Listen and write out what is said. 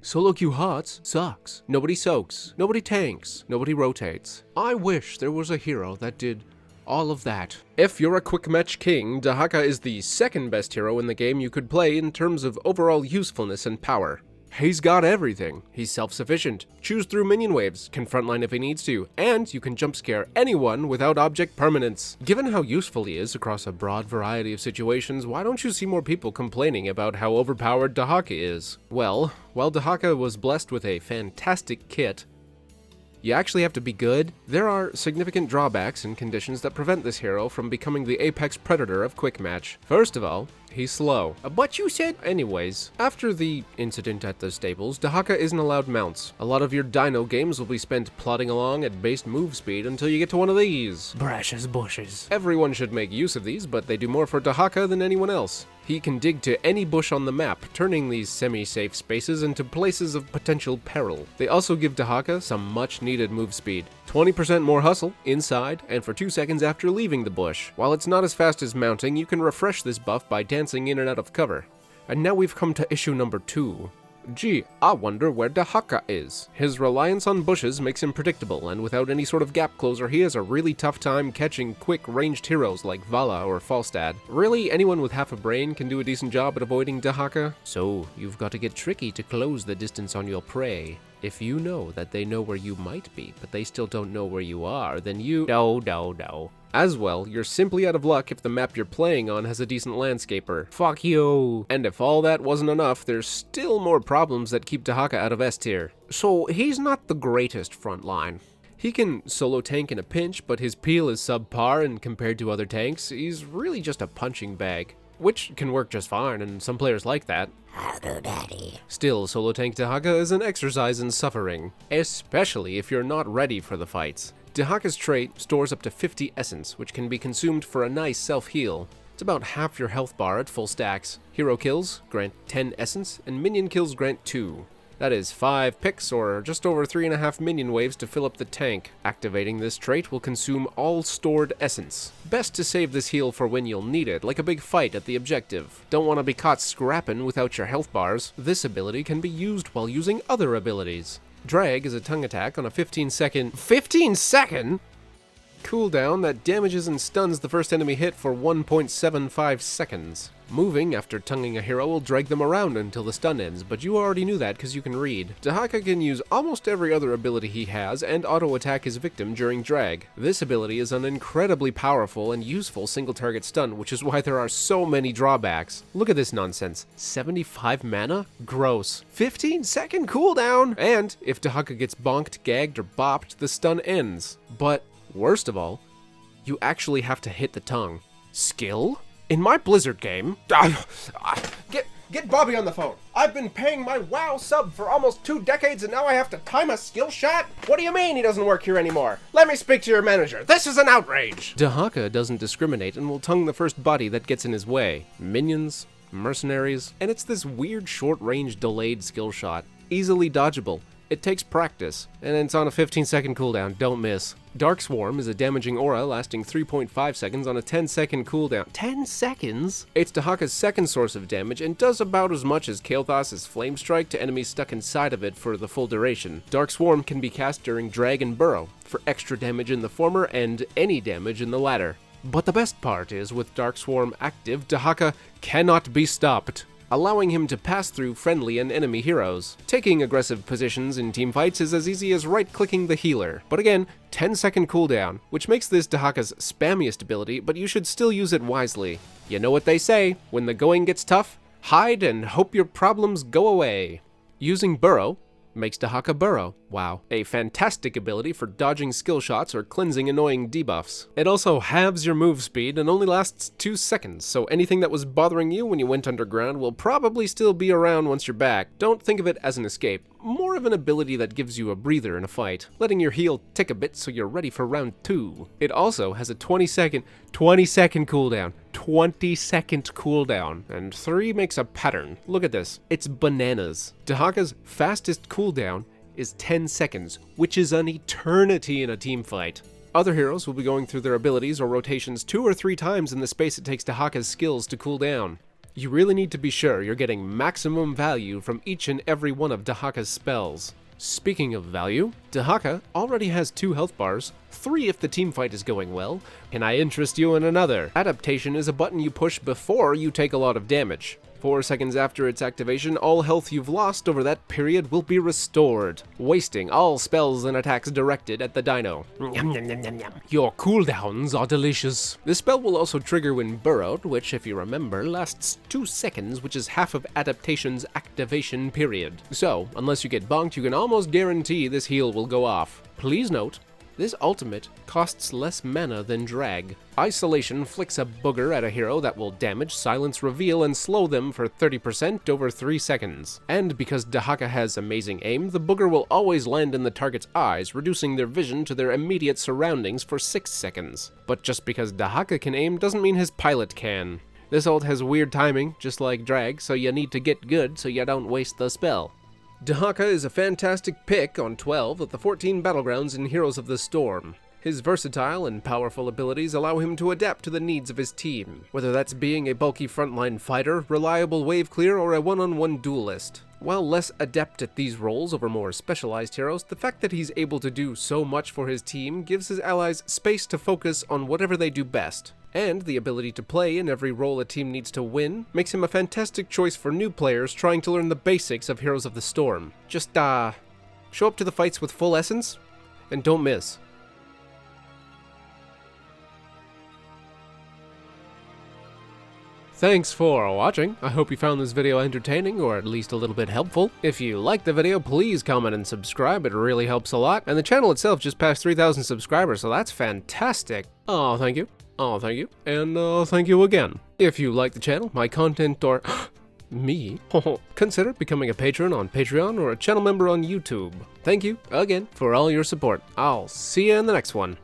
Solo queue HOTS sucks. Nobody soaks, nobody tanks, nobody rotates. I wish there was a hero that did all of that. If you're a quick match king, Dehaka is the second best hero in the game you could play in terms of overall usefulness and power. He's got everything. He's self-sufficient, chews through minion waves, can frontline if he needs to, and you can jump scare anyone without object permanence. Given how useful he is across a broad variety of situations, why don't you see more people complaining about how overpowered Dehaka is? Well, while Dehaka was blessed with a fantastic kit, you actually have to be good. There are significant drawbacks and conditions that prevent this hero from becoming the apex predator of quick match. First of all, he's slow. But you said... Anyways, after the incident at the stables, Dehaka isn't allowed mounts. A lot of your dino games will be spent plodding along at base move speed until you get to one of these. Precious bushes. Everyone should make use of these, but they do more for Dehaka than anyone else. He can dig to any bush on the map, turning these semi-safe spaces into places of potential peril. They also give Dehaka some much-needed move speed. 20% more hustle, inside, and for 2 seconds after leaving the bush. While it's not as fast as mounting, you can refresh this buff by dancing in and out of cover. And now we've come to issue number 2. Gee, I wonder where Dehaka is. His reliance on bushes makes him predictable, and without any sort of gap closer, he has a really tough time catching quick ranged heroes like Vala or Falstad. Really, anyone with half a brain can do a decent job at avoiding Dehaka, so you've got to get tricky to close the distance on your prey. If you know that they know where you might be, but they still don't know where you are, then you... No. As well, you're simply out of luck if the map you're playing on has a decent landscaper. Fuck you! And if all that wasn't enough, there's still more problems that keep Dehaka out of S tier. So, he's not the greatest frontline. He can solo tank in a pinch, but his peel is subpar, and compared to other tanks, he's really just a punching bag. Which can work just fine, and some players like that. Harder, daddy. Still, solo tank Dehaka is an exercise in suffering, especially if you're not ready for the fights. Dehaka's trait stores up to 50 essence, which can be consumed for a nice self-heal. It's about half your health bar at full stacks. Hero kills grant 10 essence, and minion kills grant 2. That is 5 picks, or just over 3.5 minion waves to fill up the tank. Activating this trait will consume all stored essence. Best to save this heal for when you'll need it, like a big fight at the objective. Don't want to be caught scrapping without your health bars. This ability can be used while using other abilities. Drag is a tongue attack on a 15-second... 15-second?! Cooldown that damages and stuns the first enemy hit for 1.75 seconds. Moving after tonguing a hero will drag them around until the stun ends, but you already knew that because you can read. Dehaka can use almost every other ability he has and auto-attack his victim during drag. This ability is an incredibly powerful and useful single-target stun, which is why there are so many drawbacks. Look at this nonsense. 75 mana? Gross. 15-second cooldown! And if Dehaka gets bonked, gagged, or bopped, the stun ends. But worst of all, you actually have to hit the tongue. Skill? In my Blizzard game... Get Bobby on the phone. I've been paying my WoW sub for almost 2 decades and now I have to time a skill shot? What do you mean he doesn't work here anymore? Let me speak to your manager. This is an outrage! Dehaka doesn't discriminate and will tongue the first body that gets in his way. Minions, mercenaries, and it's this weird short-range delayed skill shot. Easily dodgeable. It takes practice, and it's on a 15-second cooldown, don't miss. Dark Swarm is a damaging aura lasting 3.5 seconds on a 10-second cooldown. 10 seconds? It's Dehaka's second source of damage and does about as much as Kael'thas's Flame Strike to enemies stuck inside of it for the full duration. Dark Swarm can be cast during Drag and Burrow, for extra damage in the former and any damage in the latter. But the best part is, with Dark Swarm active, Dehaka cannot be stopped, allowing him to pass through friendly and enemy heroes. Taking aggressive positions in teamfights is as easy as right-clicking the healer. But again, 10-second cooldown, which makes this Dehaka's spammiest ability, but you should still use it wisely. You know what they say, when the going gets tough, hide and hope your problems go away. Using Burrow makes Dehaka burrow. Wow. A fantastic ability for dodging skill shots or cleansing annoying debuffs. It also halves your move speed and only lasts 2 seconds, so anything that was bothering you when you went underground will probably still be around once you're back. Don't think of it as an escape, more of an ability that gives you a breather in a fight, letting your heal tick a bit so you're ready for round 2. It also has a 20-second cooldown. 20-second cooldown, and 3 makes a pattern. Look at this. It's bananas. Dehaka's fastest cooldown is 10 seconds, which is an eternity in a teamfight. Other heroes will be going through their abilities or rotations 2 or 3 times in the space it takes Dehaka's skills to cool down. You really need to be sure you're getting maximum value from each and every one of Dehaka's spells. Speaking of value, Dehaka already has 2 health bars, 3 if the team fight is going well. Can I interest you in another? Adaptation is a button you push before you take a lot of damage. 4 seconds after its activation, all health you've lost over that period will be restored, wasting all spells and attacks directed at the dino. Your cooldowns are delicious. This spell will also trigger when burrowed, which, if you remember, lasts 2 seconds, which is half of Adaptation's activation period. So, unless you get bonked, you can almost guarantee this heal will go off. Please note, this ultimate costs less mana than drag. Isolation flicks a booger at a hero that will damage, silence, reveal, and slow them for 30% over 3 seconds. And because Dehaka has amazing aim, the booger will always land in the target's eyes, reducing their vision to their immediate surroundings for 6 seconds. But just because Dehaka can aim doesn't mean his pilot can. This ult has weird timing, just like drag, so you need to get good so you don't waste the spell. Dehaka is a fantastic pick on 12 of the 14 battlegrounds in Heroes of the Storm. His versatile and powerful abilities allow him to adapt to the needs of his team, whether that's being a bulky frontline fighter, reliable wave clear, or a one-on-one duelist. While less adept at these roles over more specialized heroes, the fact that he's able to do so much for his team gives his allies space to focus on whatever they do best. And the ability to play in every role a team needs to win makes him a fantastic choice for new players trying to learn the basics of Heroes of the Storm. Just, show up to the fights with full essence, and don't miss. Thanks for watching. I hope you found this video entertaining or at least a little bit helpful. If you liked the video, please comment and subscribe. It really helps a lot. And the channel itself just passed 3,000 subscribers, so that's fantastic. Oh, thank you. Oh, thank you. And thank you again. If you like the channel, my content, or me, consider becoming a patron on Patreon or a channel member on YouTube. Thank you again for all your support. I'll see you in the next one.